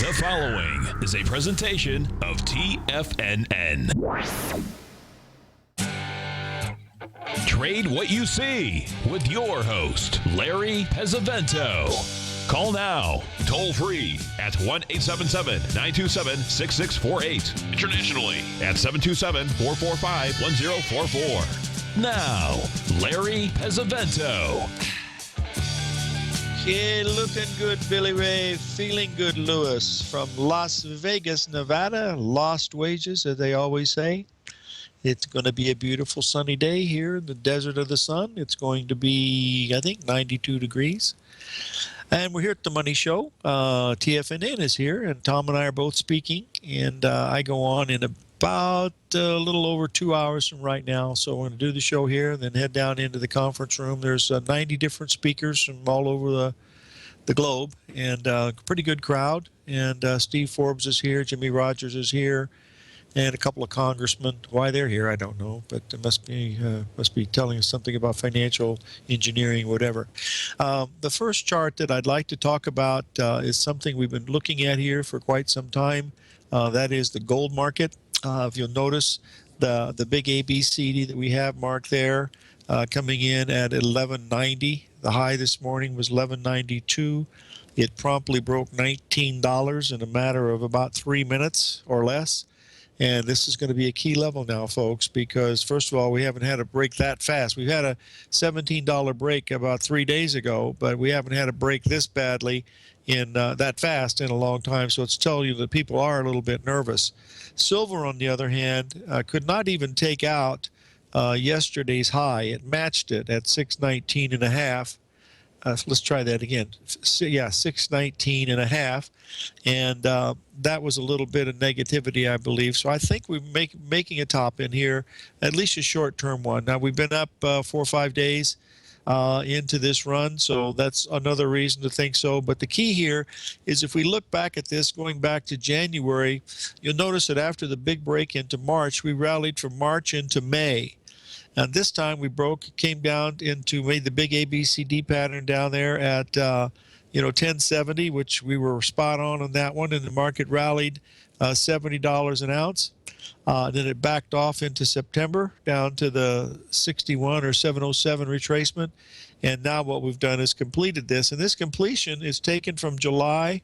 The following is a presentation of TFNN. Trade what you see with your host, Larry Pesavento. Call now, toll free at 1-877-927-6648. Internationally at 727-445-1044. Now, Larry Pesavento. Yeah, looking good, Billy Ray. Feeling good, Lewis. From Las Vegas, Nevada. Lost wages, as they always say. It's going to be a beautiful sunny day here in the desert of the sun. It's going to be, I think, 92 degrees. And we're here at the Money Show. TFNN is here, and Tom and I are both speaking. And I go on in about a little over 2 hours from right now. So we're going to do the show here and then head down into the conference room. There's 90 different speakers from all over the globe, and a pretty good crowd. And Steve Forbes is here, Jimmy Rogers is here, and a couple of congressmen. Why they're here, I don't know, but it must be telling us something about financial engineering, whatever. The first chart that I'd like to talk about is something we've been looking at here for quite some time. That is the gold market. If you'll notice the big ABCD that we have marked there coming in at 1190. The high this morning was 1192. It promptly broke $19 in a matter of about 3 minutes or less. And this is going to be a key level now, folks, because, first of all, we haven't had a break that fast. We've had a $17 break about 3 days ago, but we haven't had a break this badly in that fast in a long time. So it's telling you that people are a little bit nervous. Silver, on the other hand, could not even take out yesterday's high. It matched it at 619.5. Let's try that again. Yeah, 619.5, and that was a little bit of negativity, I believe. So I think we're making a top in here, at least a short-term one. Now we've been up 4 or 5 days into this run, so that's another reason to think so. But the key here is, if we look back at this, going back to January, you'll notice that after the big break into March, we rallied from March into May. And this time we came down into, made the big ABCD pattern down there at 1070, which we were spot on that one, and the market rallied $70 an ounce. Then it backed off into September down to the 61 or 707 retracement. And now what we've done is completed this. And this completion is taken from July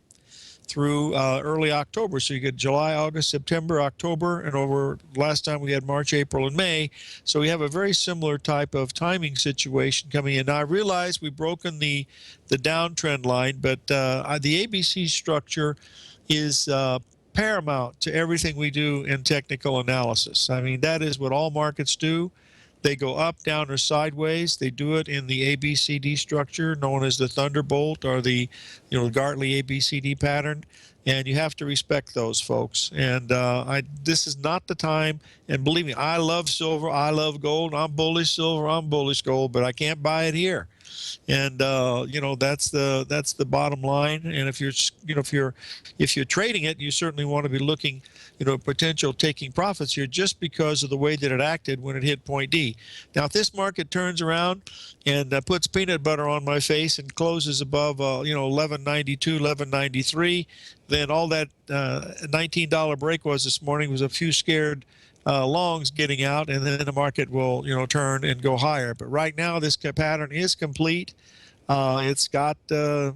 through early October. So you get July, August, September, October, and over last time we had March, April, and May. So we have a very similar type of timing situation coming in. Now I realize we've broken the downtrend line, but the ABC structure is paramount to everything we do in technical analysis. I mean, that is what all markets do. They go up, down, or sideways. They do it in the ABCD structure known as the Thunderbolt or the Gartley ABCD pattern, and you have to respect those, folks. And this is not the time, and believe me, I love silver, I love gold, I'm bullish silver, I'm bullish gold, but I can't buy it here. And that's the bottom line. And if you're trading it, you certainly want to be looking potential taking profits here, just because of the way that it acted when it hit point D. Now if this market turns around and puts peanut butter on my face and closes above 1192, 1193, then all that $19 break was this morning was a few scared longs getting out, and then the market will turn and go higher. But right now this pattern is complete. It's got a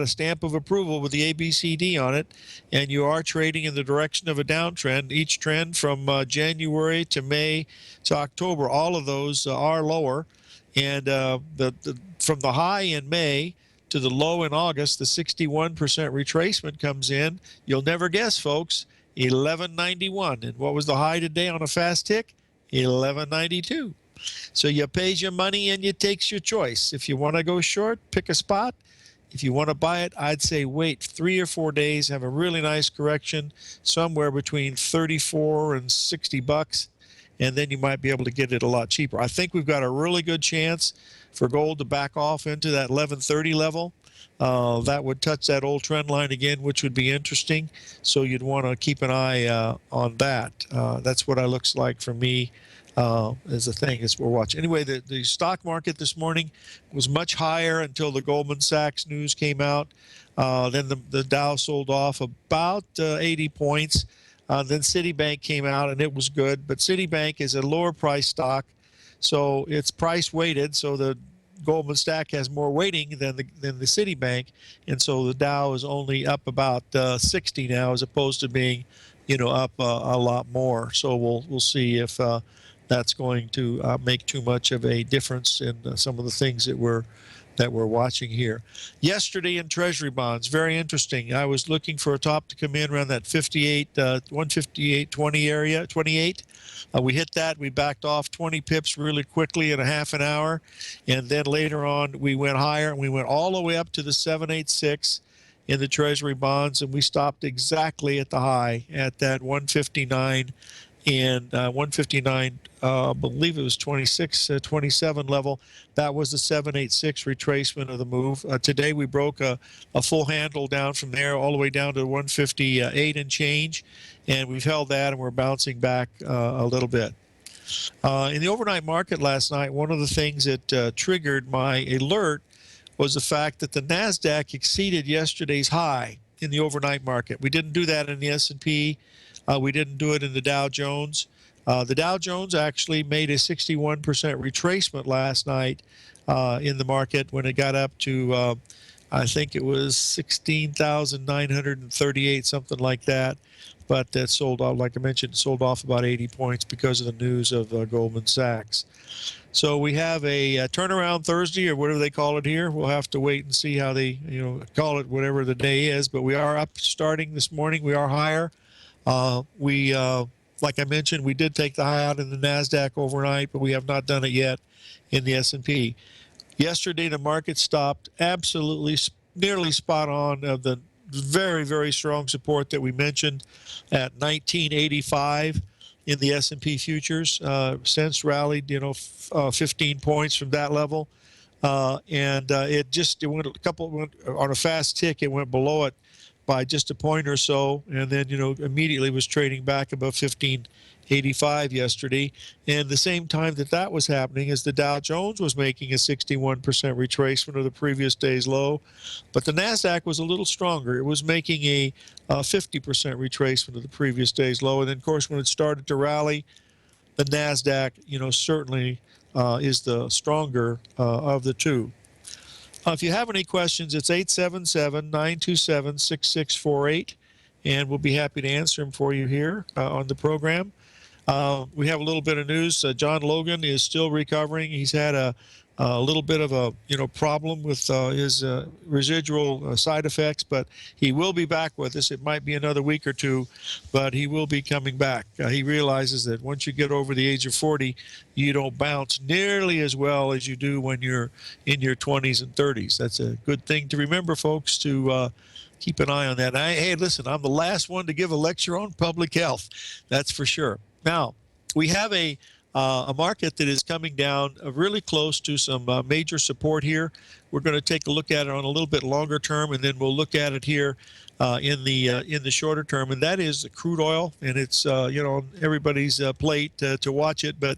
stamp of approval with the ABCD on it, and you are trading in the direction of a downtrend. Each trend from January to May to October, all of those are lower, and from the high in May to the low in August, the 61% retracement comes in. You'll never guess, folks, 1191. And what was the high today on a fast tick? 1192. So you pays your money and you takes your choice. If you want to go short, pick a spot. If you want to buy it, I'd say wait 3 or 4 days, have a really nice correction somewhere between 34 and 60 bucks, and then you might be able to get it a lot cheaper. I think we've got a really good chance for gold to back off into that 1130 level. That would touch that old trend line again, which would be interesting. So you'd want to keep an eye on that. That's what it looks like for me as a thing as we're watching. Anyway, the stock market this morning was much higher until the Goldman Sachs news came out. Then the Dow sold off about 80 points. Then Citibank came out, and it was good. But Citibank is a lower price stock, so it's price weighted. So the Goldman Sachs has more weighting than the Citibank, and so the Dow is only up about 60 now, as opposed to being, up a lot more. So we'll see if that's going to make too much of a difference in some of the things that we're watching here. Yesterday in Treasury bonds, very interesting. I was looking for a top to come in around that 158.20 area, 28. We hit that. We backed off 20 pips really quickly in a half an hour, and then later on we went higher, and we went all the way up to the 786 in the Treasury bonds, and we stopped exactly at the high at that 159 and 159, I believe it was 26, 27 level. That was the 786 retracement of the move. Today we broke a full handle down from there all the way down to 158 and change, and we've held that, and we're bouncing back a little bit. In the overnight market last night, one of the things that triggered my alert was the fact that the NASDAQ exceeded yesterday's high in the overnight market. We didn't do that in the S&P. We didn't do it in the Dow Jones. The Dow Jones actually made a 61% retracement last night in the market when it got up to, I think it was 16,938, something like that. But that sold off, like I mentioned, sold off about 80 points because of the news of Goldman Sachs. So we have a turnaround Thursday, or whatever they call it here. We'll have to wait and see how they, call it whatever the day is. But we are up starting this morning. We are higher. Like I mentioned, we did take the high out in the NASDAQ overnight, but we have not done it yet in the S&P. Yesterday, the market stopped absolutely nearly spot on of the very, very strong support that we mentioned at 1985 in the S&P futures. Since rallied, 15 points from that level. And it went on a fast tick. It went below it by just a point or so, and then immediately was trading back above 1585 yesterday. And the same time that was happening, as the Dow Jones was making a 61% retracement of the previous day's low, but the Nasdaq was a little stronger. It was making a 50% retracement of the previous day's low. And then, of course, when it started to rally, the Nasdaq, certainly is the stronger of the two. If you have any questions, it's 877-927-6648, and we'll be happy to answer them for you here on the program. We have a little bit of news. John Logan is still recovering. He's had a little bit of a problem with his residual side effects, but he will be back with us. It might be another week or two, but he will be coming back. He realizes that once you get over the age of 40, you don't bounce nearly as well as you do when you're in your 20s and 30s. That's a good thing to remember, folks, to keep an eye on that. Hey, listen, I'm the last one to give a lecture on public health. That's for sure. Now, we have a market that is coming down really close to some major support here. We're going to take a look at it on a little bit longer term, and then we'll look at it here in the shorter term, and that is crude oil. And it's on everybody's plate to watch it. But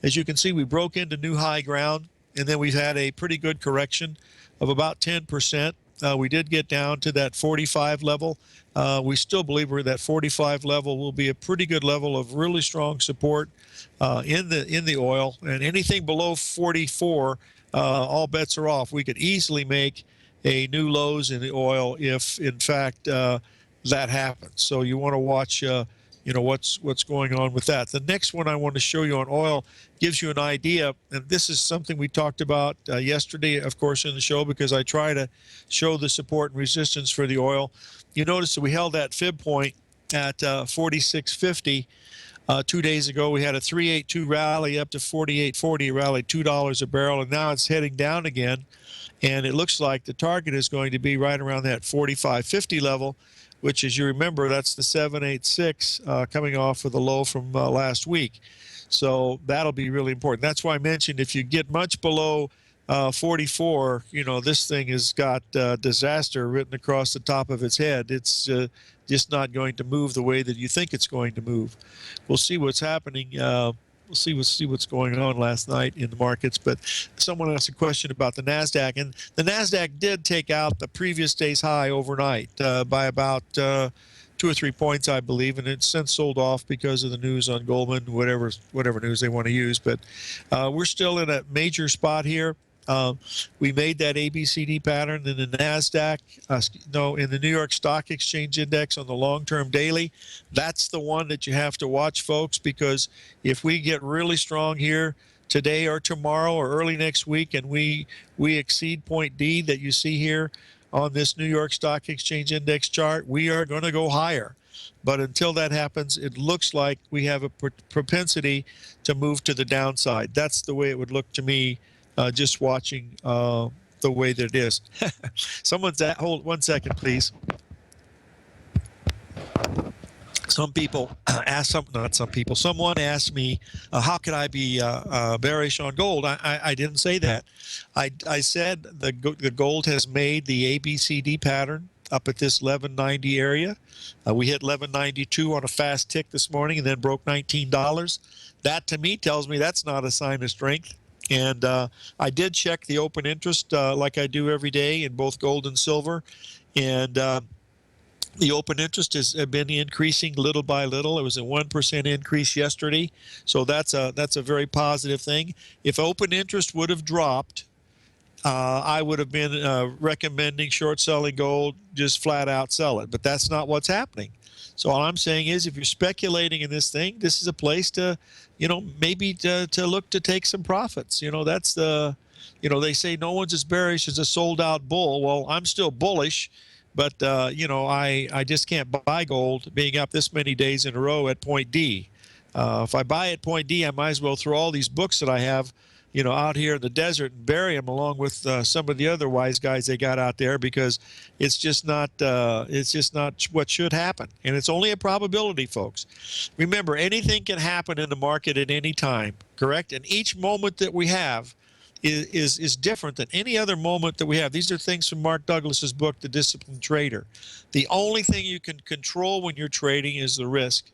as you can see, we broke into new high ground, and then we've had a pretty good correction of about 10%. We did get down to that 45 level. We still believe we're at that 45 level will be a pretty good level of really strong support in the oil. And anything below 44, all bets are off. We could easily make a new lows in the oil if, in fact, that happens. So you want to watch, what's going on with that. The next one I want to show you on oil gives you an idea, and this is something we talked about yesterday, of course, in the show, because I try to show the support and resistance for the oil. You notice that we held that fib point at 46.50 2 days ago. We had a 382 rally up to 48.40, rallied $2 a barrel, and now it's heading down again. And it looks like the target is going to be right around that 45.50 level, which, as you remember, that's the 786 coming off of the low from last week. So that'll be really important. That's why I mentioned if you get much below 44, this thing has got disaster written across the top of its head. It's just not going to move the way that you think it's going to move. We'll see what's happening We'll see what's going on last night in the markets. But someone asked a question about the Nasdaq, and the Nasdaq did take out the previous day's high overnight by about 2 or 3 points, I believe, and it's since sold off because of the news on Goldman, whatever news they want to use. But we're still in a major spot here. We made that ABCD pattern in the Nasdaq, in the New York Stock Exchange Index on the long-term daily. That's the one that you have to watch, folks, because if we get really strong here today or tomorrow or early next week and we exceed point D that you see here on this New York Stock Exchange Index chart, we are going to go higher. But until that happens, it looks like we have a propensity to move to the downside. That's the way it would look to me. Just watching the way that it is. Someone's at, hold 1 second, please. Someone asked me, how could I be bearish on gold? I didn't say that. I said the gold has made the ABCD pattern up at this 1190 area. We hit 1192 on a fast tick this morning and then broke $19. That to me tells me that's not a sign of strength. And I did check the open interest like I do every day in both gold and silver. And the open interest has been increasing little by little. It was a 1% increase yesterday. So that's a very positive thing. If open interest would have dropped, I would have been recommending short selling gold, just flat out sell it. But that's not what's happening. So all I'm saying is if you're speculating in this thing, this is a place to, maybe to look to take some profits. That's the, they say no one's as bearish as a sold out bull. Well, I'm still bullish, but, I just can't buy gold being up this many days in a row at point D. If I buy at point D, I might as well throw all these books that I have, out here in the desert and bury them along with some of the other wise guys they got out there, because it's just not what should happen. And it's only a probability, folks. Remember, anything can happen in the market at any time, correct? And each moment that we have is different than any other moment that we have. These are things from Mark Douglas's book, The Disciplined Trader. The only thing you can control when you're trading is the risk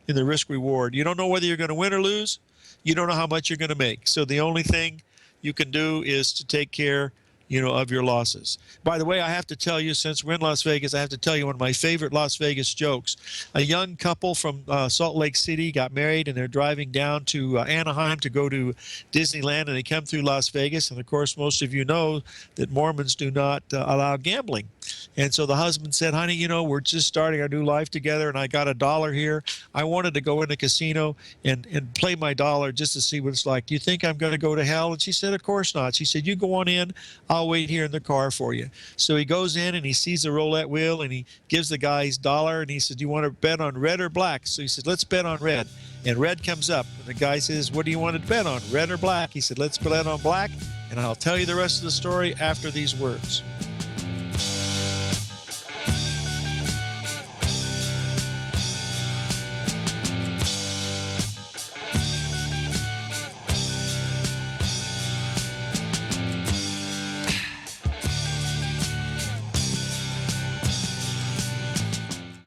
and the risk reward. You don't know whether you're going to win or lose. You don't know how much you're going to make. So the only thing you can do is to take care, of your losses. By the way, I have to tell you, since we're in Las Vegas, I have to tell you one of my favorite Las Vegas jokes. A young couple from Salt Lake City got married, and they're driving down to Anaheim to go to Disneyland, and they come through Las Vegas. And, of course, most of you know that Mormons do not allow gambling. And so the husband said, honey, we're just starting our new life together, and I got $1 here. I wanted to go in the casino and play my dollar just to see what it's like. Do you think I'm going to go to hell? And she said, of course not. She said, you go on in. I'll wait here in the car for you. So he goes in and he sees the roulette wheel and he gives the guy his $1 and he said, do you want to bet on red or black? So he said, let's bet on red. And red comes up. And the guy says, what do you want to bet on, red or black? He said, let's bet on black. And I'll tell you the rest of the story after these words.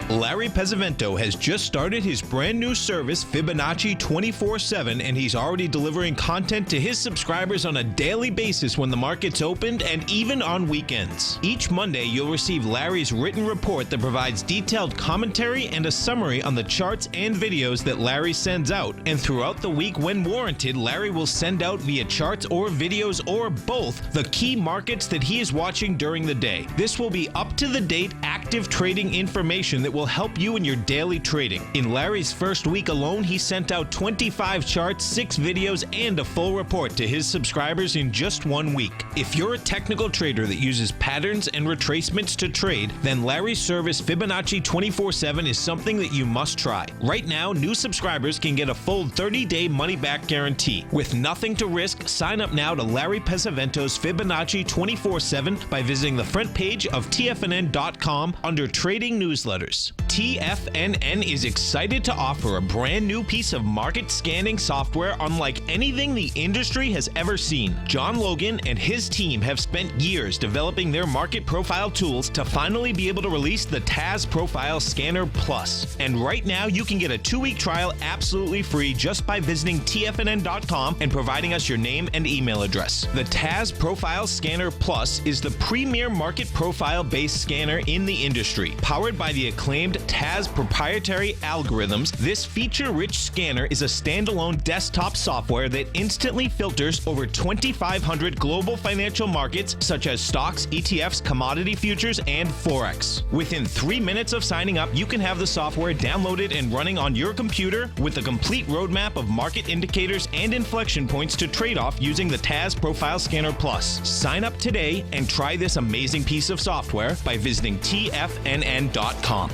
Larry Pesavento has just started his brand new service, Fibonacci 24/7, and he's already delivering content to his subscribers on a daily basis when the market's opened and even on weekends. Each Monday, you'll receive Larry's written report that provides detailed commentary and a summary on the charts and videos that Larry sends out. And throughout the week, when warranted, Larry will send out via charts or videos or both the key markets that he is watching during the day. This will be up-to-the-date, active trading information that will help you in your daily trading. In Larry's first week alone, he sent out 25 charts, 6 videos, and a full report to his subscribers in just 1 week. If you're a technical trader that uses patterns and retracements to trade, then Larry's service Fibonacci 24/7 is something that you must try. Right now, new subscribers can get a full 30-day money-back guarantee. With nothing to risk, sign up now to Larry Pesavento's Fibonacci 24/7 by visiting the front page of TFNN.com under Trading Newsletters. TFNN is excited to offer a brand new piece of market scanning software unlike anything the industry has ever seen. John Logan and his team have spent years developing their market profile tools to finally be able to release the TAS Profile Scanner Plus. And right now, you can get a 2-week trial absolutely free just by visiting TFNN.com and providing us your name and email address. The TAS Profile Scanner Plus is the premier market profile-based scanner in the industry. Powered by the acclaimed TAS proprietary algorithms, this feature-rich scanner is a standalone desktop software that instantly filters over 2,500 global financial markets such as stocks, ETFs, commodity futures, and Forex. Within 3 minutes of signing up, you can have the software downloaded and running on your computer with a complete roadmap of market indicators and inflection points to trade off using the TAS Profile Scanner Plus. Sign up today and try this amazing piece of software by visiting TFNN.com.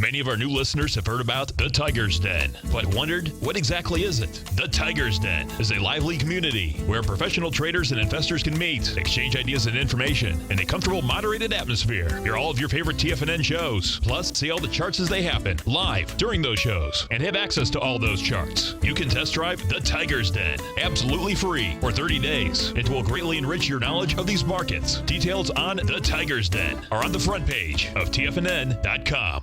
Many of our new listeners have heard about the Tiger's Den, but wondered, what exactly is it? The Tiger's Den is a lively community where professional traders and investors can meet, exchange ideas and information in a comfortable, moderated atmosphere. Hear all of your favorite TFNN shows, plus see all the charts as they happen live during those shows, and have access to all those charts. You can test drive the Tiger's Den absolutely free for 30 days. It will greatly enrich your knowledge of these markets. Details on the Tiger's Den are on the front page of TFNN.com.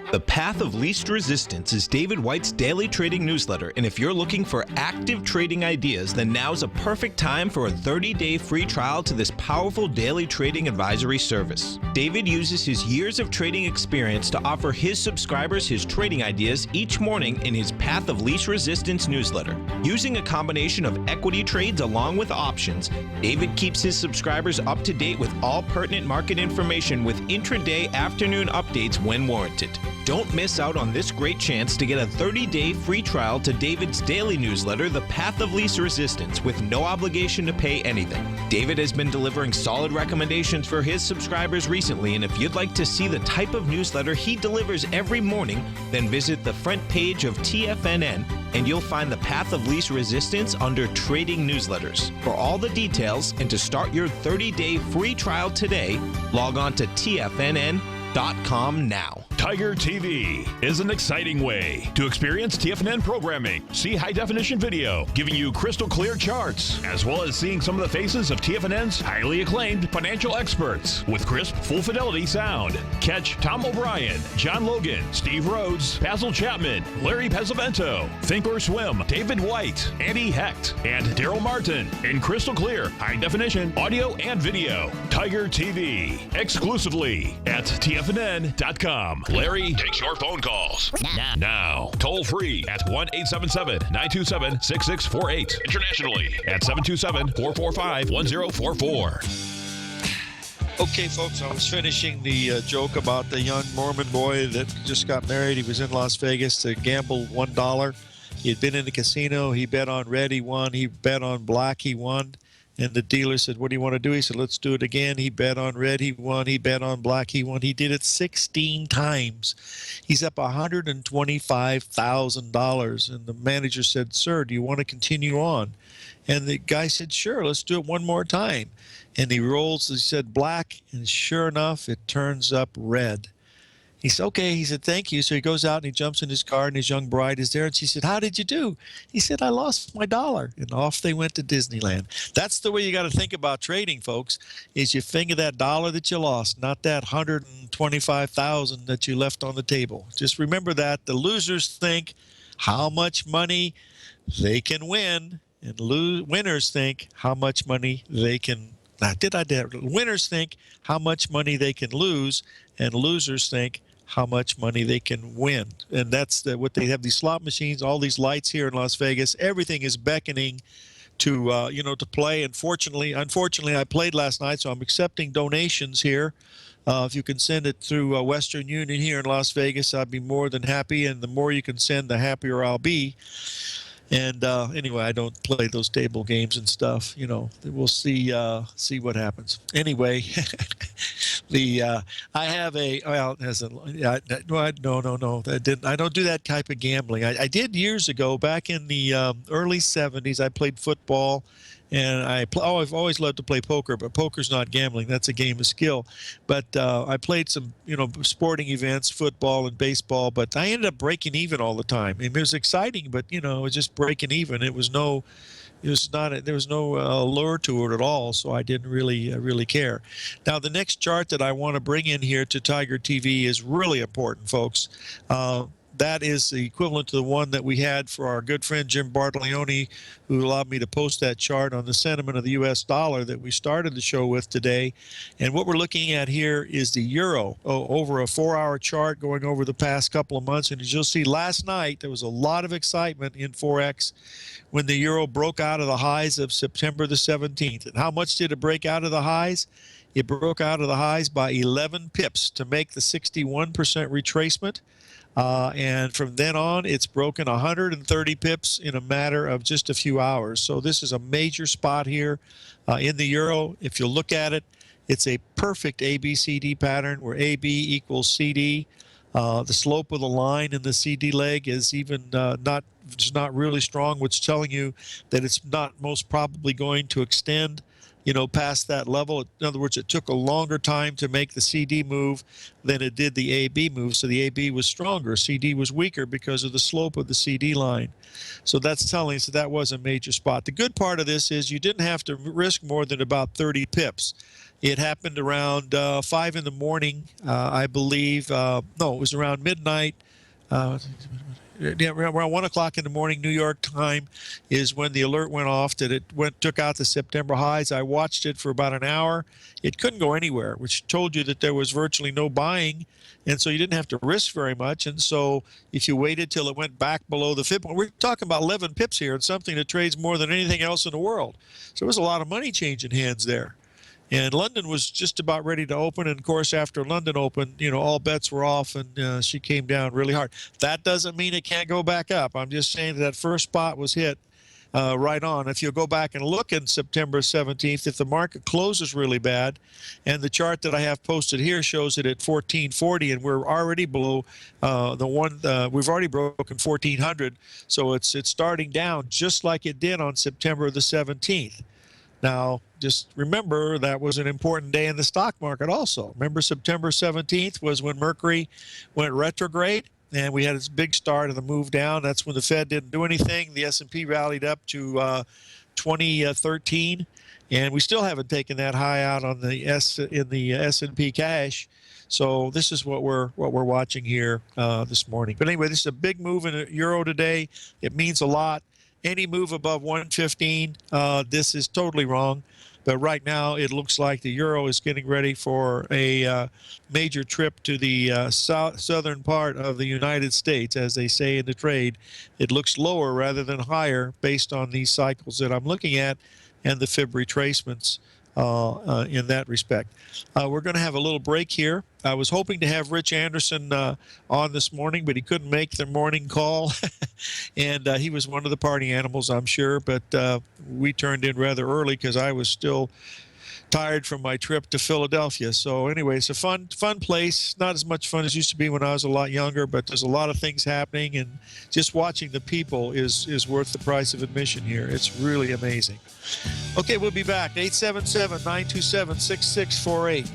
The Path of Least Resistance is David White's daily trading newsletter, and if you're looking for active trading ideas, then now's a perfect time for a 30-day free trial to this powerful daily trading advisory service. David uses his years of trading experience to offer his subscribers his trading ideas each morning in his Path of Least Resistance newsletter. Using a combination of equity trades along with options, David keeps his subscribers up to date with all pertinent market information with intraday afternoon updates when warranted. Don't miss out on this great chance to get a 30-day free trial to David's daily newsletter, The Path of Least Resistance, with no obligation to pay anything. David has been delivering solid recommendations for his subscribers recently, and if you'd like to see the type of newsletter he delivers every morning, then visit the front page of TFNN and you'll find the Path of Least Resistance under Trading Newsletters. For all the details and to start your 30-day free trial today, log on to TFNN.com now. Tiger TV is an exciting way to experience TFNN programming. See high-definition video, giving you crystal clear charts, as well as seeing some of the faces of TFNN's highly acclaimed financial experts with crisp, full-fidelity sound. Catch Tom O'Brien, John Logan, Steve Rhodes, Basil Chapman, Larry Pesavento, Think or Swim, David White, Andy Hecht, and Daryl Martin in crystal clear, high-definition audio and video. Tiger TV, exclusively at TFNN.com. Larry takes your phone calls now. Toll free at 1-877-927-6648. Internationally at 727-445-1044. Okay, folks, I was finishing the joke about the young Mormon boy that just got married. He was in Las Vegas to gamble $1. He had been in the casino. He bet on red, he won. He bet on black, he won. And the dealer said, what do you want to do? He said, let's do it again. He bet on red, he won. He bet on black, he won. He did it 16 times. He's up $125,000. And the manager said, sir, do you want to continue on? And the guy said, sure, let's do it one more time. And he rolls, he said black, and sure enough, it turns up red. He said, okay. He said, thank you. So he goes out and he jumps in his car, and his young bride is there. And she said, how did you do? He said, I lost my $1. And off they went to Disneyland. That's the way you got to think about trading, folks, is you finger that $1 that you lost, not that $125,000 that you left on the table. Just remember that. The losers think how much money they can win, and winners think how much money they can winners think how much money they can lose, and losers think how much money they can win. And that's what they have, these slot machines, all these lights here in Las Vegas. Everything is beckoning to to play. And unfortunately, I played last night, so I'm accepting donations here. If you can send it through Western Union here in Las Vegas, I'd be more than happy. And the more you can send, the happier I'll be. And anyway, I don't play those table games and stuff. We'll see what happens. Anyway, I have a no, I don't do that type of gambling. I did years ago, back in the early 70s. I played football, And I've always loved to play poker, but poker's not gambling. That's a game of skill. But I played some, sporting events, football and baseball, but I ended up breaking even all the time. And it was exciting, but, it was just breaking even. There was no allure to it at all, so I didn't really care. Now, the next chart that I want to bring in here to Tiger TV is really important, folks. That is the equivalent to the one that we had for our good friend Jim Bartolioni, who allowed me to post that chart on the sentiment of the U.S. dollar that we started the show with today. And what we're looking at here is the euro over a 4-hour chart going over the past couple of months. And as you'll see, last night there was a lot of excitement in Forex when the euro broke out of the highs of September the 17th. And how much did it break out of the highs? It broke out of the highs by 11 pips to make the 61% retracement. And from then on, it's broken 130 pips in a matter of just a few hours. So this is a major spot here in the euro. If you look at it, it's a perfect ABCD pattern where AB equals CD. The slope of the line in the CD leg is even not really strong, which is telling you that it's not most probably going to extend past that level. In other words, it took a longer time to make the CD move than it did the AB move. So the AB was stronger. CD was weaker because of the slope of the CD line. So that's telling us that was a major spot. The good part of this is you didn't have to risk more than about 30 pips. It happened around 5 in the morning, I believe. No, it was around midnight. Around 1 o'clock in the morning, New York time, is when the alert went off that it took out the September highs. I watched it for about an hour. It couldn't go anywhere, which told you that there was virtually no buying, and so you didn't have to risk very much. And so if you waited till it went back below the fib, we're talking about 11 pips here, and something that trades more than anything else in the world. So there was a lot of money changing hands there. And London was just about ready to open. And, of course, after London opened, all bets were off, and she came down really hard. That doesn't mean it can't go back up. I'm just saying that first spot was hit right on. If you go back and look in September 17th, if the market closes really bad, and the chart that I have posted here shows it at 1440, and we're already below we've already broken 1400. So it's starting down just like it did on September the 17th. Now, just remember that was an important day in the stock market also. Remember, September 17th was when Mercury went retrograde, and we had this big start of the move down. That's when the Fed didn't do anything. The S&P rallied up to 2013, and we still haven't taken that high out on the S&P cash. So this is what we're watching here this morning. But anyway, this is a big move in the euro today. It means a lot. Any move above 115, this is totally wrong. But right now, it looks like the euro is getting ready for a major trip to the southern part of the United States, as they say in the trade. It looks lower rather than higher based on these cycles that I'm looking at and the fib retracements in that respect. We're going to have a little break here. I was hoping to have Rich Anderson on this morning, but he couldn't make the morning call. And he was one of the party animals, I'm sure. But we turned in rather early because I was still tired from my trip to Philadelphia. So anyway, it's a fun place. Not as much fun as it used to be when I was a lot younger, but there's a lot of things happening, and just watching the people is worth the price of admission here. It's really amazing. Okay, we'll be back. 877-927-6648.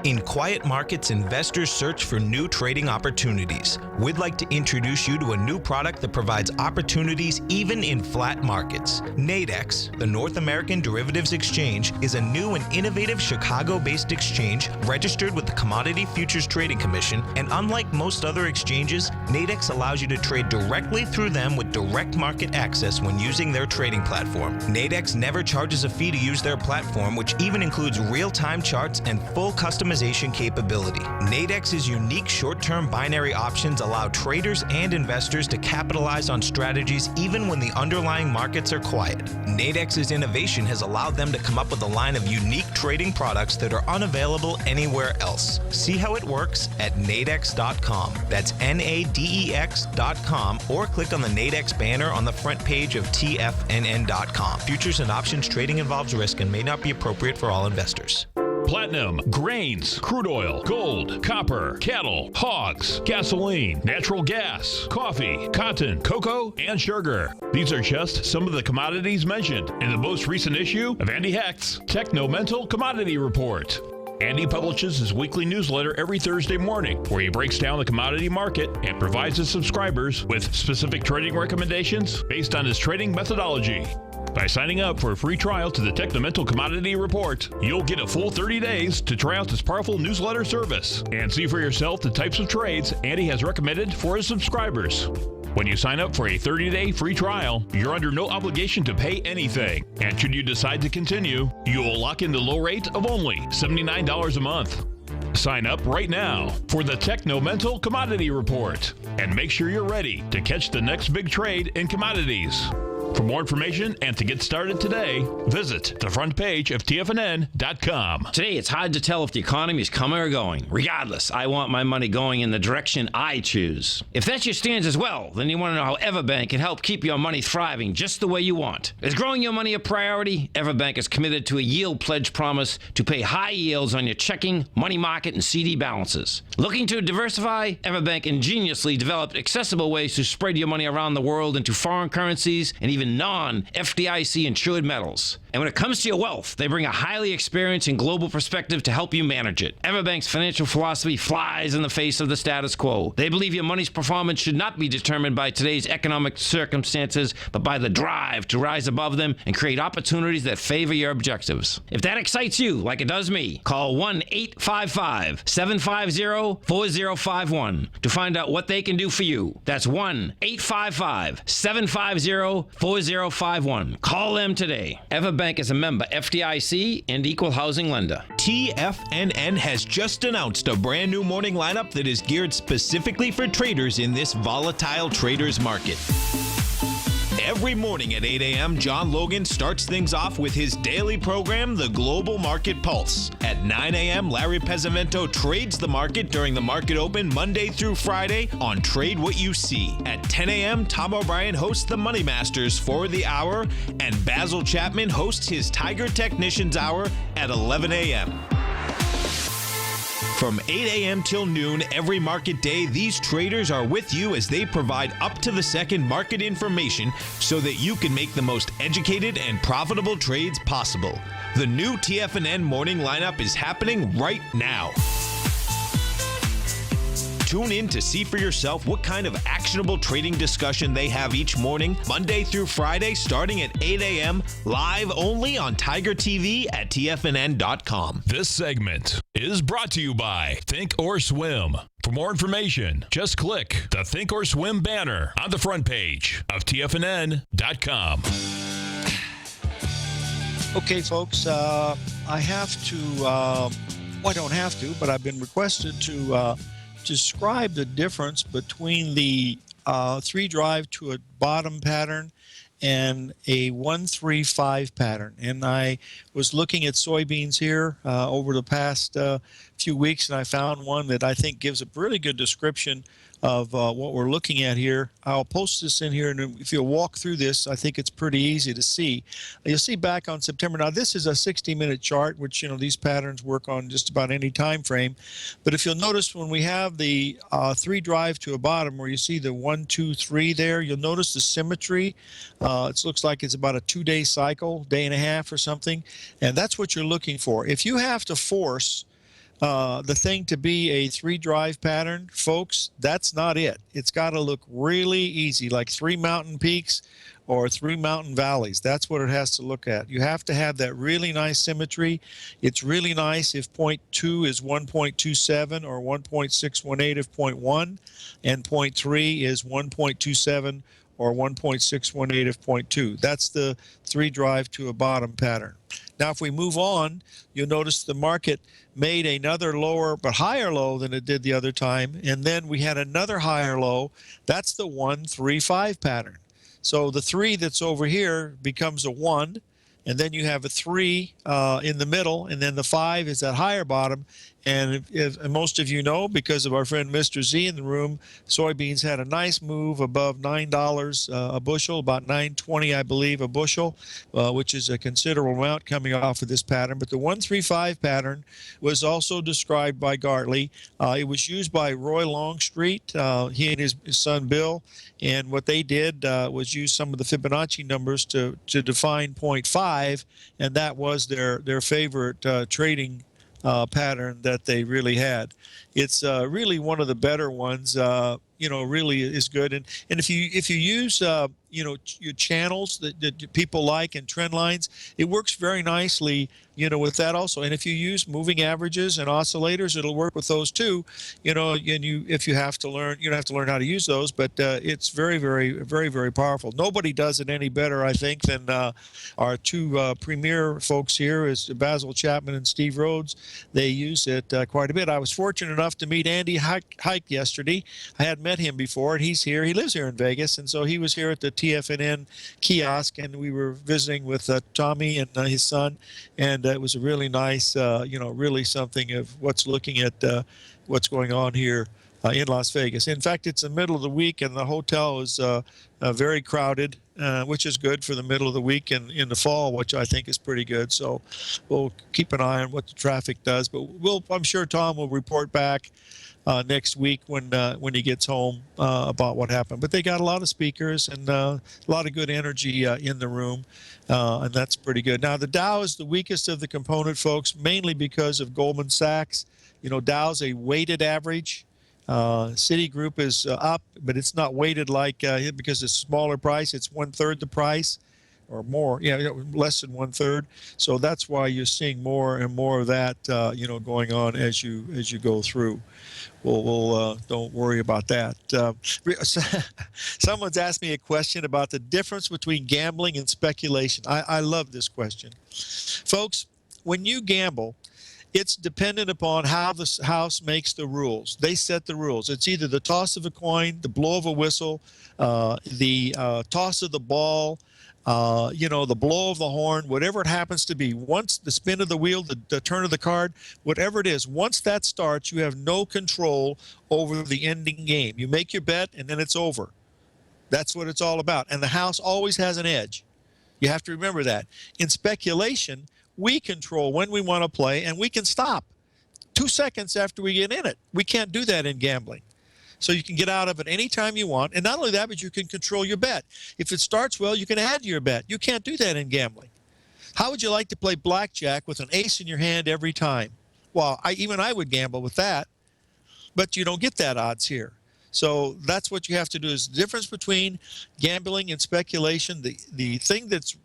In quiet markets, investors search for new trading opportunities. We'd like to introduce you to a new product that provides opportunities even in flat markets. Nadex, the North American Derivatives Exchange, is a new and innovative Chicago-based exchange registered with the Commodity Futures Trading Commission, and unlike most other exchanges, Nadex allows you to trade directly through them with direct market access when using their trading platform. Nadex never charges a fee to use their platform, which even includes real-time charts and full customization optimization capability. Nadex's unique short-term binary options allow traders and investors to capitalize on strategies even when the underlying markets are quiet. Nadex's innovation has allowed them to come up with a line of unique trading products that are unavailable anywhere else. See how it works at nadex.com. That's NADEX.com, or click on the Nadex banner on the front page of TFNN.com. Futures and options trading involves risk and may not be appropriate for all investors. Platinum, grains, crude oil, gold, copper, cattle, hogs, gasoline, natural gas, coffee, cotton, cocoa, and sugar. These are just some of the commodities mentioned in the most recent issue of Andy Hecht's Techno-Mental Commodity Report. Andy publishes his weekly newsletter every Thursday morning, where he breaks down the commodity market and provides his subscribers with specific trading recommendations based on his trading methodology. By signing up for a free trial to the Techno-Mental Commodity Report, you'll get a full 30 days to try out this powerful newsletter service and see for yourself the types of trades Andy has recommended for his subscribers. When you sign up for a 30-day free trial, you're under no obligation to pay anything. And should you decide to continue, you will lock in the low rate of only $79 a month. Sign up right now for the Techno-Mental Commodity Report and make sure you're ready to catch the next big trade in commodities. For more information and to get started today, visit the front page of TFNN.com. Today, it's hard to tell if the economy is coming or going. Regardless, I want my money going in the direction I choose. If that's your stance as well, then you want to know how Everbank can help keep your money thriving just the way you want. Is growing your money a priority? Everbank is committed to a yield pledge promise to pay high yields on your checking, money market, and CD balances. Looking to diversify? Everbank ingeniously developed accessible ways to spread your money around the world into foreign currencies and even non-FDIC insured metals. And when it comes to your wealth, they bring a highly experienced and global perspective to help you manage it. Everbank's financial philosophy flies in the face of the status quo. They believe your money's performance should not be determined by today's economic circumstances, but by the drive to rise above them and create opportunities that favor your objectives. If that excites you, like it does me, call 1-855-750-4051 to find out what they can do for you. That's 1-855-750-4051. Call them today. Everbank is a member FDIC and equal housing lender. TFNN has just announced a brand new morning lineup that is geared specifically for traders in this volatile traders market. Every morning at 8 a.m., John Logan starts things off with his daily program, The Global Market Pulse. At 9 a.m., Larry Pesavento trades the market during the market open Monday through Friday on Trade What You See. At 10 a.m., Tom O'Brien hosts the Money Masters for the hour, and Basil Chapman hosts his Tiger Technicians Hour at 11 a.m. From 8 a.m. till noon every market day, these traders are with you as they provide up-to-the-second market information so that you can make the most educated and profitable trades possible. The new TFNN morning lineup is happening right now. Tune in to see for yourself what kind of actionable trading discussion they have each morning, Monday through Friday, starting at 8 a.m., live only on Tiger TV at TFNN.com. This segment is brought to you by Think or Swim. For more information, just click the Think or Swim banner on the front page of TFNN.com. Okay, folks, I have to, well, I don't have to, but I've been requested to describe the difference between the 3-drive to a bottom pattern and a 1-3-5 pattern. And I was looking at soybeans here over the past few weeks, and I found one that I think gives a really good description of what we're looking at here. I'll post this in here, and if you'll walk through this, I think it's pretty easy to see. You'll see back on September. Now, this is a 60-minute chart, which, you know, these patterns work on just about any time frame. But if you'll notice, when we have the 3-drive to a bottom, where you see the 1, 2, 3 there, you'll notice the symmetry. It looks like it's about a 2-day cycle, day and a half or something, and that's what you're looking for. If you have to force the thing to be a 3-drive pattern, folks, that's not it. It's got to look really easy, like 3 mountain peaks or 3 mountain valleys. That's what it has to look at. You have to have that really nice symmetry. It's really nice if 0.2 is 1.27 or 1.618 if 0.1, and 0.3 is 1.27 or 1.618 of 0.2. That's the 3 drive to a bottom pattern. Now, if we move on, you'll notice the market made another lower but higher low than it did the other time, and then we had another higher low. That's the 1-3-5 pattern. So the 3 that's over here becomes a 1, and then you have a 3 in the middle, and then the 5 is that higher bottom. And if most of you know, because of our friend Mr. Z in the room, soybeans had a nice move above $9 a bushel, about $9.20, I believe, a bushel, which is a considerable amount coming off of this pattern. But the 1-3-5 pattern was also described by Gartley. It was used by Roy Longstreet, he and his son Bill, and what they did was use some of the Fibonacci numbers to define 0.5, and that was their favorite trading pattern that they really had. It's really one of the better ones. Really is good. And if you use your channels that people like and trend lines, it works very nicely. With that also. And if you use moving averages and oscillators, it'll work with those too. If you have to learn, you don't have to learn how to use those, but it's very, very, very, very powerful. Nobody does it any better, I think, than our two premier folks here, is Basil Chapman and Steve Rhodes. They use it quite a bit. I was fortunate enough to meet Andy Hike yesterday. I had met him before, and he's here. He lives here in Vegas, and so he was here at the TFNN kiosk, and we were visiting with Tommy and his son, and it was a really nice, really something of what's looking at what's going on here in Las Vegas. In fact, it's the middle of the week, and the hotel is very crowded, which is good for the middle of the week and in the fall, which I think is pretty good. So we'll keep an eye on what the traffic does. But I'm sure Tom will report back next week when he gets home about what happened. But they got a lot of speakers and a lot of good energy in the room, and that's pretty good. Now, the Dow is the weakest of the component, folks, mainly because of Goldman Sachs. Dow's a weighted average. Citigroup is up, but it's not weighted like because it's a smaller price. It's 1/3 the price or more, less than 1/3. So that's why you're seeing more and more of that, going on as you go through. We'll don't worry about that. Someone's asked me a question about the difference between gambling and speculation. I love this question. Folks, when you gamble, it's dependent upon how the house makes the rules. They set the rules. It's either the toss of a coin, the blow of a whistle, the toss of the ball, the blow of the horn, whatever it happens to be. Once the spin of the wheel, the turn of the card, whatever it is, once that starts, you have no control over the ending game. You make your bet, and then it's over. That's what it's all about. And the house always has an edge. You have to remember that. In speculation, we control when we want to play, and we can stop 2 seconds after we get in it. We can't do that in gambling. So you can get out of it anytime you want. And not only that, but you can control your bet. If it starts well, you can add to your bet. You can't do that in gambling. How would you like to play blackjack with an ace in your hand every time? Well, even I would gamble with that, but you don't get that odds here. So that's what you have to do, is the difference between gambling and speculation. The thing that's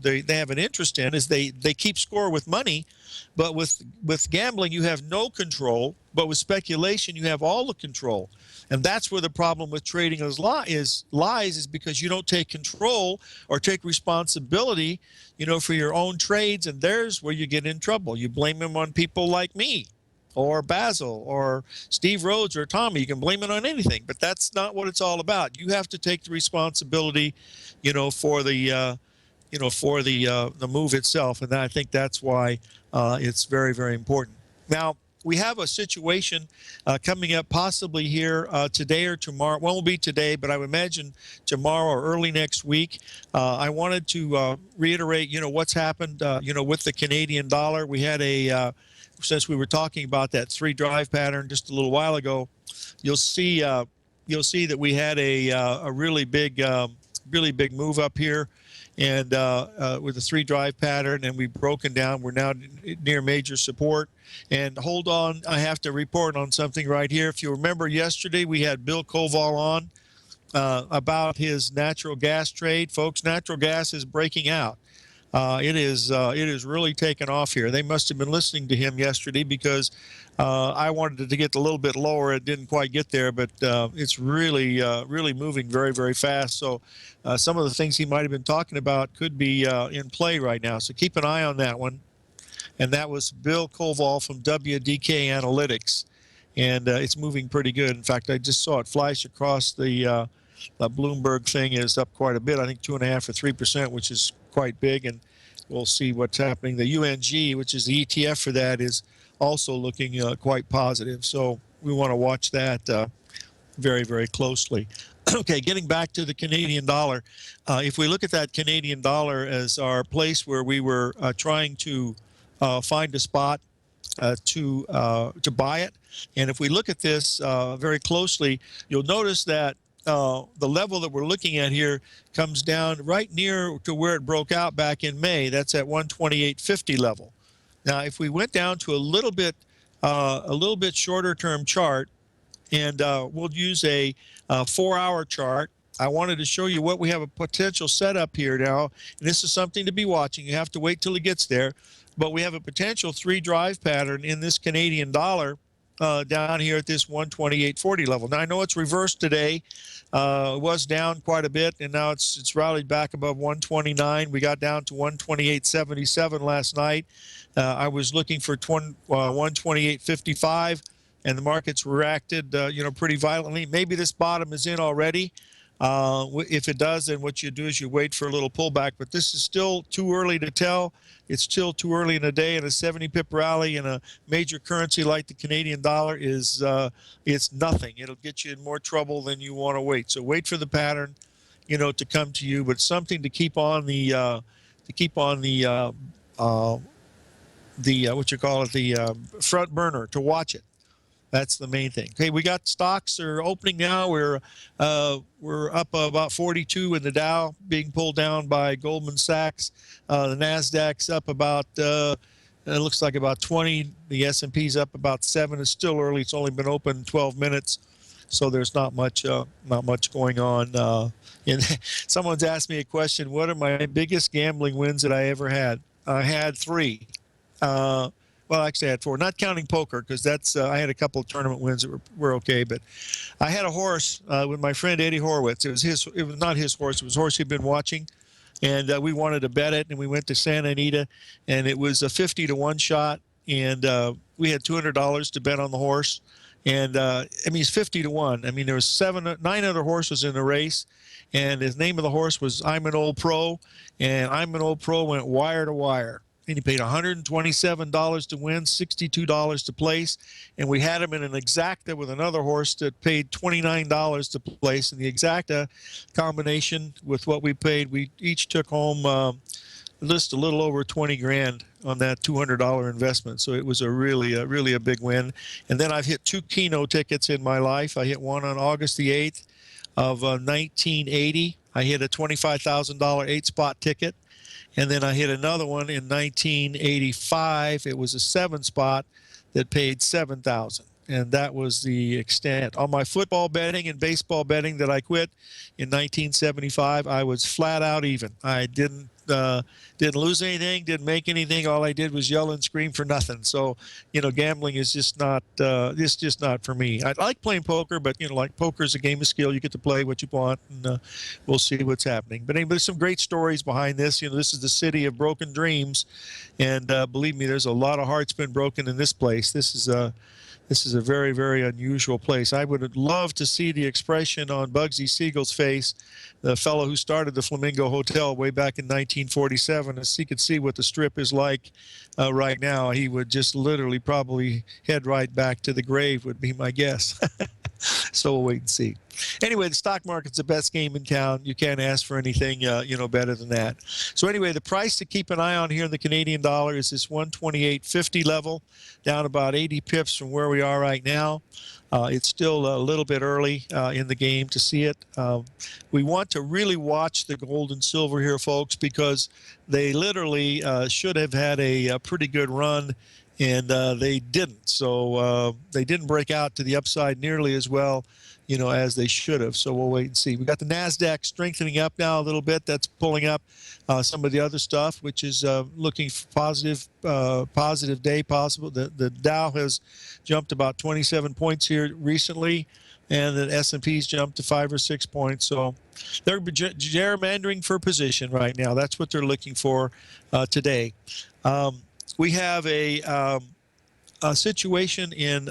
they have an interest in is they keep score with money, but with gambling you have no control, but with speculation you have all the control. And that's where the problem with trading lies, because you don't take control or take responsibility, for your own trades, and there's where you get in trouble. You blame them on people like me, or Basil, or Steve Rhodes, or Tommy. You can blame it on anything, but that's not what it's all about. You have to take the responsibility, for the the move itself, and I think that's why it's very, very important. Now, we have a situation coming up possibly here today or tomorrow. Well, it won't be today, but I would imagine tomorrow or early next week. I wanted to reiterate, what's happened, with the Canadian dollar. We had since we were talking about that 3 drive pattern just a little while ago, you'll see that we had a really big move up here, and with the 3 drive pattern, and we've broken down. We're now near major support. And hold on, I have to report on something right here. If you remember yesterday, we had Bill Koval on about his natural gas trade. Folks, natural gas is breaking out. It is really taken off here. They must have been listening to him yesterday, because I wanted it to get a little bit lower. It didn't quite get there, but it's really moving very, very fast. So some of the things he might have been talking about could be in play right now. So keep an eye on that one. And that was Bill Koval from WDK Analytics. And it's moving pretty good. In fact, I just saw it flash across the Bloomberg thing. Is up quite a bit. I think 2.5 or 3%, which is quite big. And we'll see what's happening. The UNG, which is the ETF for that, is also looking quite positive. So we want to watch that very, very closely. Okay, getting back to the Canadian dollar. If we look at that Canadian dollar as our place where we were trying to find a spot to buy it, and if we look at this very closely, you'll notice that the level that we're looking at here comes down right near to where it broke out back in May. That's at 128.50 level. Now, if we went down to a little bit shorter term chart, and we'll use a 4-hour chart. I wanted to show you what we have a potential setup here now, and this is something to be watching. You have to wait till it gets there, but we have a potential 3-drive pattern in this Canadian dollar down here at this 128.40 level. Now, I know it's reversed today. It was down quite a bit, and now it's rallied back above 129. We got down to 128.77 last night. I was looking for 128.55, and the markets reacted, pretty violently. Maybe this bottom is in already. If it does, then what you do is you wait for a little pullback. But this is still too early to tell. It's still too early in the day, and a 70-pip rally in a major currency like the Canadian dollar is it's nothing. It'll get you in more trouble than you want to wait. So wait for the pattern, to come to you. But something to keep on the front burner to watch it. That's the main thing. Okay, we got stocks are opening now. We're up about 42 in the Dow, being pulled down by Goldman Sachs. The Nasdaq's up about it looks like about 20. The S&P's up about 7. It's still early. It's only been open 12 minutes, so there's not much going on. And someone's asked me a question: what are my biggest gambling wins that I ever had? I had 3. Well, actually, I had 4, not counting poker, because that's I had a couple of tournament wins that were okay. But I had a horse with my friend Eddie Horowitz. It was not his horse. It was a horse he'd been watching, and we wanted to bet it. And we went to Santa Anita, and it was a 50-to-1 shot, and we had $200 to bet on the horse. And it's 50-to-1. I mean, there was 9 other horses in the race, and the name of the horse was I'm an Old Pro, and I'm an Old Pro went wire to wire. And he paid $127 to win, $62 to place. And we had him in an exacta with another horse that paid $29 to place. And the exacta combination with what we paid, we each took home just a little over 20 grand on that $200 investment. So it was really a big win. And then I've hit 2 Keno tickets in my life. I hit one on August the 8th of 1980. I hit a $25,000 8-spot ticket. And then I hit another one in 1985. It was a 7-spot that paid $7,000, and that was the extent. On my football betting and baseball betting that I quit in 1975, I was flat out even. I didn't lose anything, didn't make anything. All I did was yell and scream for nothing. So, gambling is just not it's just not for me. I like playing poker, but like poker is a game of skill. You get to play what you want, and we'll see what's happening. But anyway, there's some great stories behind this. This is the city of broken dreams, and believe me, there's a lot of hearts been broken in this place. This is a very, very unusual place. I would love to see the expression on Bugsy Siegel's face, the fellow who started the Flamingo Hotel way back in 1947, as he could see what the Strip is like right now. He would just literally probably head right back to the grave, would be my guess. So we'll wait and see. Anyway, the stock market's the best game in town. You can't ask for anything, better than that. So anyway, the price to keep an eye on here in the Canadian dollar is this 128.50 level, down about 80 pips from where we are right now. It's still a little bit early in the game to see it. We want to really watch the gold and silver here, folks, because they literally should have had a pretty good run and they didn't. So they didn't break out to the upside nearly as well, as they should have. So we'll wait and see. We got the NASDAQ strengthening up now a little bit. That's pulling up some of the other stuff, which is looking for positive day possible. The Dow has jumped about 27 points here recently, and the S&P's jumped to 5 or 6 points. So they're gerrymandering for position right now. That's what they're looking for today. We have a situation in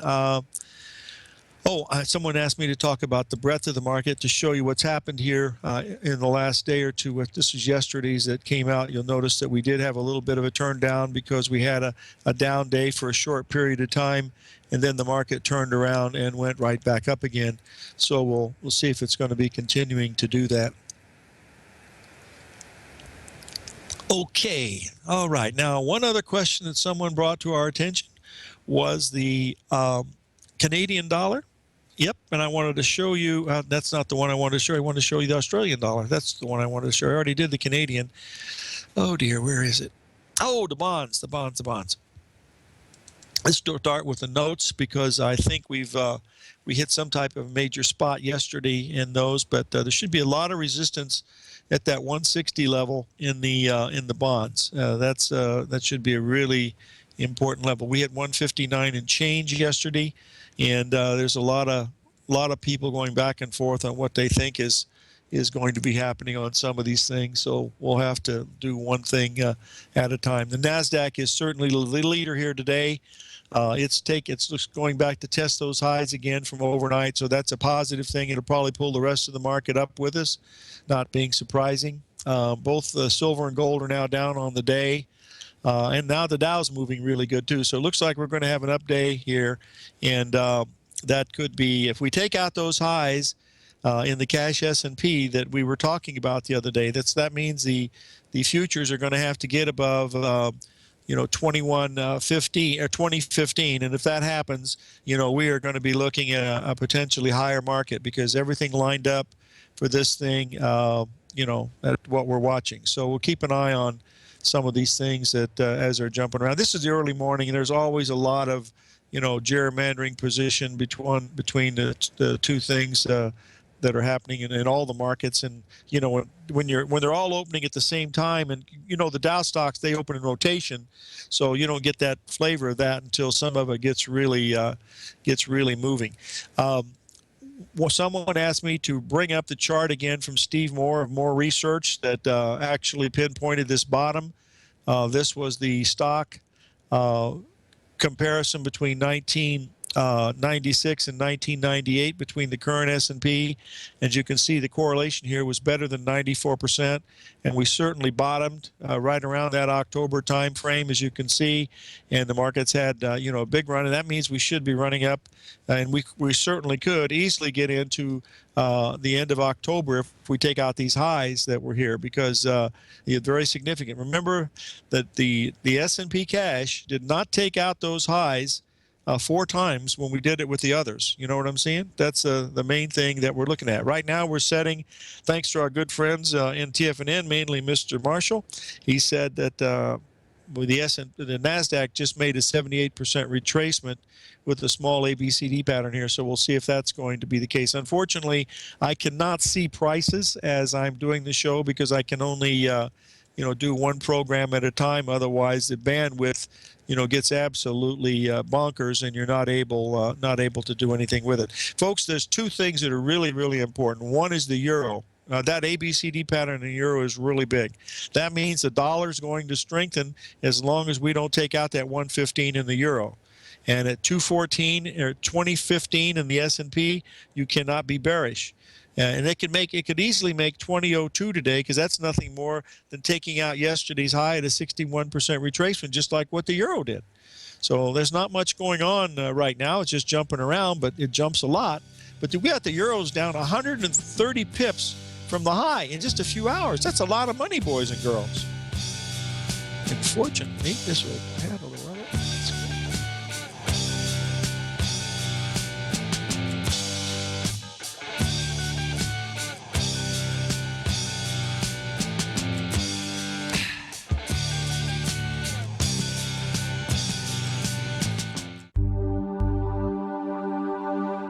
someone asked me to talk about the breadth of the market to show you what's happened here in the last day or two. This is yesterday's that came out. You'll notice that we did have a little bit of a turn down because we had a down day for a short period of time, and then the market turned around and went right back up again. So we'll see if it's going to be continuing to do that. Okay, all right. Now, one other question that someone brought to our attention was the Canadian dollar. Yep, and I wanted to show you, that's not the one I wanted to show you. I wanted to show you the Australian dollar. That's the one I wanted to show you. I already did the Canadian. Oh, dear, where is it? Oh, the bonds. Let's start with the notes because I think we hit some type of major spot yesterday in those, but there should be a lot of resistance at that 160 level in the bonds. That should be a really important level. We hit 159 and change yesterday, and there's a lot of people going back and forth on what they think is going to be happening on some of these things. So we'll have to do one thing at a time. The NASDAQ is certainly the leader here today. It's going back to test those highs again from overnight, so that's a positive thing. It'll probably pull the rest of the market up with us, not being surprising. Both the silver and gold are now down on the day. And now the Dow's moving really good too. So it looks like we're going to have an up day here. And that could be, if we take out those highs in the cash S&P that we were talking about the other day, that means the futures are going to have to get above 2115 or 2015. And if that happens, we are going to be looking at a potentially higher market because everything lined up for this thing, at what we're watching. So we'll keep an eye on some of these things that as they're jumping around. This is the early morning, and there's always a lot of, gerrymandering position between the two things that are happening in all the markets. And when they're all opening at the same time, and the Dow stocks, they open in rotation, so you don't get that flavor of that until some of it gets really moving. Well, someone asked me to bring up the chart again from Steve Moore of More Research that actually pinpointed this bottom. This was the stock comparison between 1996 and 1998 between the current S&P. As you can see, the correlation here was better than 94%, and we certainly bottomed right around that October time frame, as you can see, and the market's had a big run, and that means we should be running up, and we certainly could easily get into the end of October if we take out these highs that were here, because they're very significant. Remember that the S&P cash did not take out those highs 4 times when we did it with the others. You know what I'm saying? That's the main thing that we're looking at. Right now we're setting, thanks to our good friends in TFNN, mainly Mr. Marshall, he said that the NASDAQ just made a 78% retracement with a small ABCD pattern here, so we'll see if that's going to be the case. Unfortunately, I cannot see prices as I'm doing the show because I can only do one program at a time. Otherwise, the bandwidth gets absolutely bonkers, and you're not able to do anything with it. Folks, there's 2 things that are really, really important. One is the euro. That ABCD pattern in the euro is really big. That means the dollar is going to strengthen as long as we don't take out that 115 in the euro. And at 214 or 2015 in the S&P, you cannot be bearish. And it could easily make 2002 today, because that's nothing more than taking out yesterday's high at a 61% retracement, just like what the euro did. So there's not much going on right now. It's just jumping around, but it jumps a lot. But we got the euros down 130 pips from the high in just a few hours. That's a lot of money, boys and girls. Unfortunately, this will handle the rubber.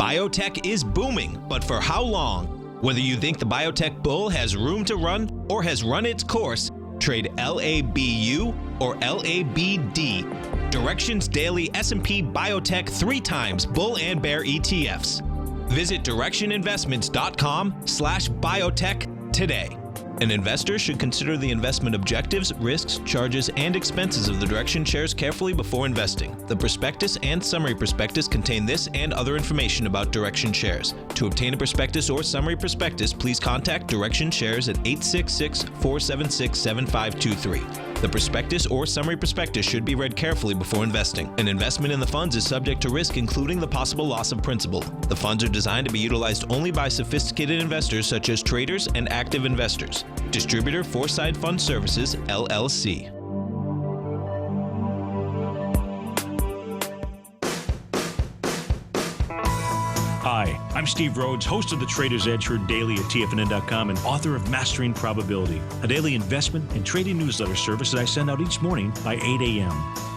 Biotech is booming, but for how long? Whether you think the biotech bull has room to run or has run its course, trade LABU or LABD. Direction's daily S&P Biotech 3 times bull and bear ETFs. Visit directioninvestments.com/biotech today. An investor should consider the investment objectives, risks, charges, and expenses of the Direction shares carefully before investing. The prospectus and summary prospectus contain this and other information about Direction shares. To obtain a prospectus or summary prospectus, please contact Direction shares at 866-476-7523. The prospectus or summary prospectus should be read carefully before investing. An investment in the funds is subject to risk, including the possible loss of principal. The funds are designed to be utilized only by sophisticated investors such as traders and active investors. Distributor Foreside Fund Services, LLC. Hi, I'm Steve Rhodes, host of the Trader's Edge heard daily at TFNN.com and author of Mastering Probability, a daily investment and trading newsletter service that I send out each morning by 8 a.m.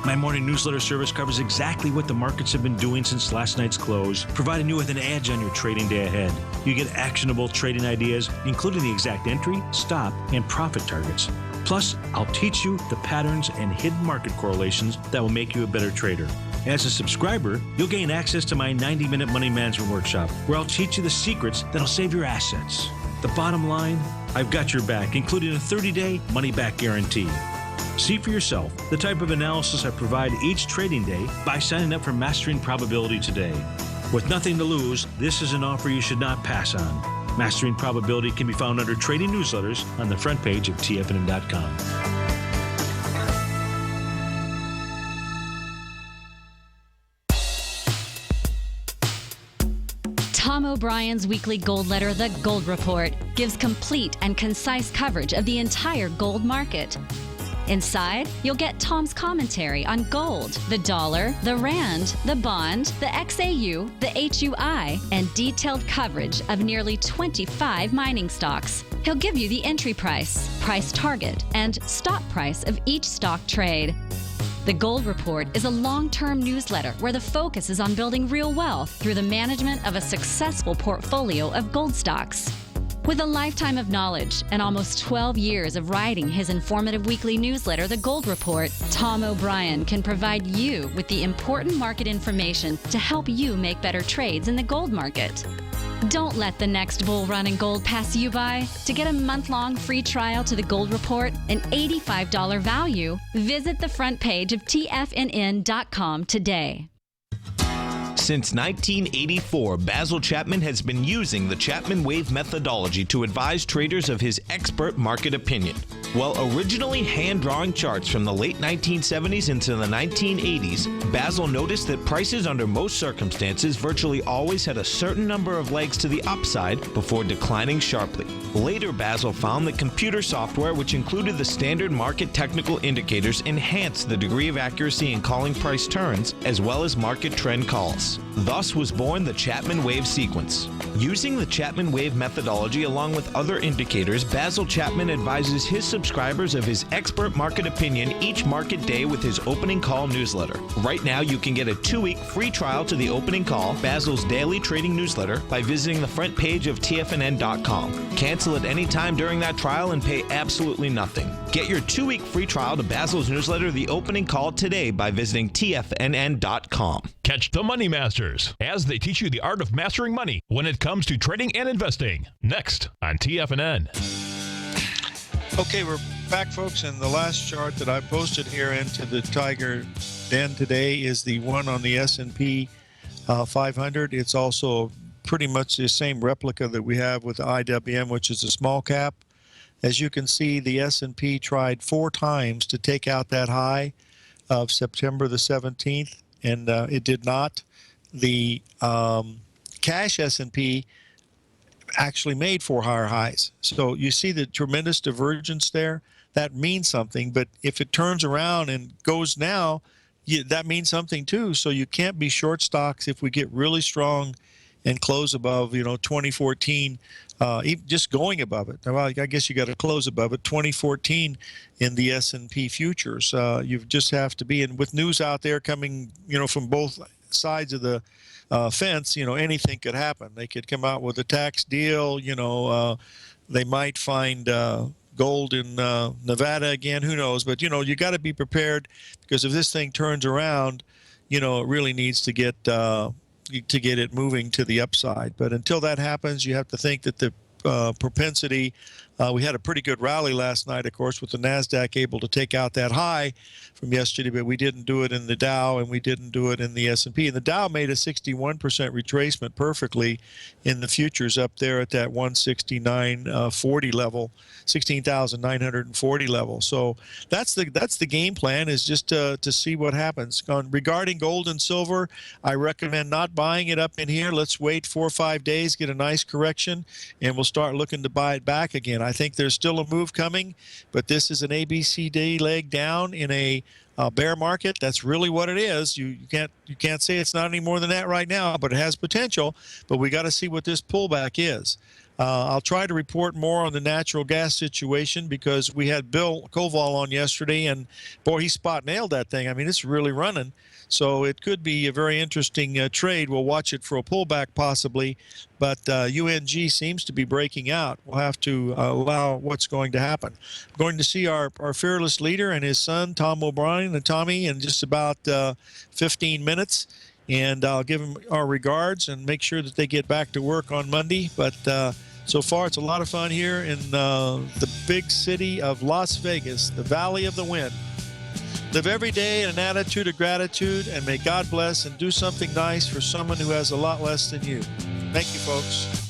My morning newsletter service covers exactly what the markets have been doing since last night's close, providing you with an edge on your trading day ahead. You get actionable trading ideas, including the exact entry, stop, and profit targets. Plus, I'll teach you the patterns and hidden market correlations that will make you a better trader. As a subscriber, you'll gain access to my 90-minute money management workshop, where I'll teach you the secrets that'll save your assets. The bottom line, I've got your back, including a 30-day money-back guarantee. See for yourself the type of analysis I provide each trading day by signing up for Mastering Probability today. With nothing to lose, this is an offer you should not pass on. Mastering Probability can be found under Trading Newsletters on the front page of TFNN.com. Tom O'Brien's weekly gold letter, The Gold Report, gives complete and concise coverage of the entire gold market. Inside, you'll get Tom's commentary on gold, the dollar, the rand, the bond, the XAU, the HUI, and detailed coverage of nearly 25 mining stocks. He'll give you the entry price, price target, and stop price of each stock trade. The Gold Report is a long-term newsletter where the focus is on building real wealth through the management of a successful portfolio of gold stocks. With a lifetime of knowledge and almost 12 years of writing his informative weekly newsletter, The Gold Report, Tom O'Brien can provide you with the important market information to help you make better trades in the gold market. Don't let the next bull run in gold pass you by. To get a month-long free trial to The Gold Report, an $85 value, visit the front page of TFNN.com today. Since 1984, Basil Chapman has been using the Chapman Wave methodology to advise traders of his expert market opinion. While originally hand-drawing charts from the late 1970s into the 1980s, Basil noticed that prices under most circumstances virtually always had a certain number of legs to the upside before declining sharply. Later, Basil found that computer software, which included the standard market technical indicators, enhanced the degree of accuracy in calling price turns as well as market trend calls. Thus was born the Chapman Wave sequence. Using the Chapman Wave methodology along with other indicators, Basil Chapman advises his subscribers of his expert market opinion each market day with his opening call newsletter. Right now, you can get a 2-week free trial to the opening call, Basil's daily trading newsletter, by visiting the front page of TFNN.com. Cancel at any time during that trial and pay absolutely nothing. Get your 2-week free trial to Basil's newsletter, The Opening Call, today by visiting TFNN.com. Catch the Money Masters as they teach you the art of mastering money when it comes to trading and investing. Next on TFNN. Okay, we're back, folks, and the last chart that I posted here into the Tiger Den today is the one on the S&P 500. It's also pretty much the same replica that we have with the IWM, which is a small cap. As you can see, the S&P tried 4 times to take out that high of September the 17th, and it did not. The cash S&P actually made 4 higher highs. So you see the tremendous divergence there. That means something, but if it turns around and goes now, that means something too. So you can't be short stocks if we get really strong and close above, 2014, even just going above it. Well, I guess you got to close above it. 2014 in the S&P futures, you just have to be. And with news out there coming, from both sides of the fence, anything could happen. They could come out with a tax deal. They might find gold in Nevada again. Who knows? But you got to be prepared, because if this thing turns around, it really needs to get it moving to the upside. But until that happens, you have to think that the propensity. We had a pretty good rally last night, of course, with the NASDAQ able to take out that high from yesterday, but we didn't do it in the Dow, and we didn't do it in the S&P. And the Dow made a 61% retracement perfectly in the futures up there at that 169.40 level, 16,940 level. So that's the game plan, is just to see what happens. Regarding gold and silver, I recommend not buying it up in here. Let's wait 4 or 5 days, get a nice correction, and we'll start looking to buy it back again. I think there's still a move coming, but this is an ABCD leg down in a bear market. That's really what it is. You can't say it's not any more than that right now, but it has potential. But we got to see what this pullback is. I'll try to report more on the natural gas situation, because we had Bill Koval on yesterday, and boy, he spot nailed that thing. I mean, it's really running. So it could be a very interesting trade. We'll watch it for a pullback possibly, but UNG seems to be breaking out. We'll have to allow what's going to happen. I'm going to see our fearless leader and his son, Tom O'Brien, and Tommy, in just about 15 minutes. And I'll give them our regards and make sure that they get back to work on Monday. But so far, it's a lot of fun here in the big city of Las Vegas, the Valley of the Wind. Live every day in an attitude of gratitude, and may God bless and do something nice for someone who has a lot less than you. Thank you, folks.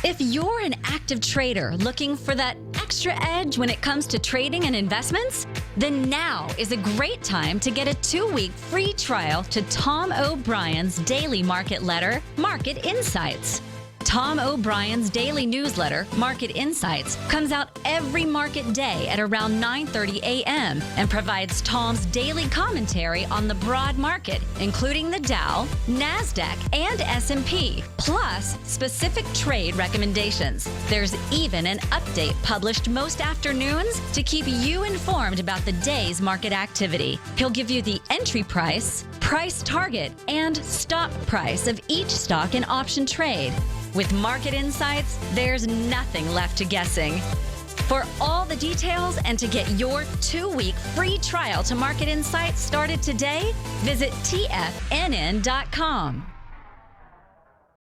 If you're an active trader looking for that extra edge when it comes to trading and investments, then now is a great time to get a 2-week free trial to Tom O'Brien's daily market letter, Market Insights. Tom O'Brien's daily newsletter, Market Insights, comes out every market day at around 9:30 a.m. and provides Tom's daily commentary on the broad market, including the Dow, NASDAQ, and S&P, plus specific trade recommendations. There's even an update published most afternoons to keep you informed about the day's market activity. He'll give you the entry price, price target, and stop price of each stock and option trade. With Market Insights, there's nothing left to guessing. For all the details and to get your 2-week free trial to Market Insights started today, visit TFNN.com.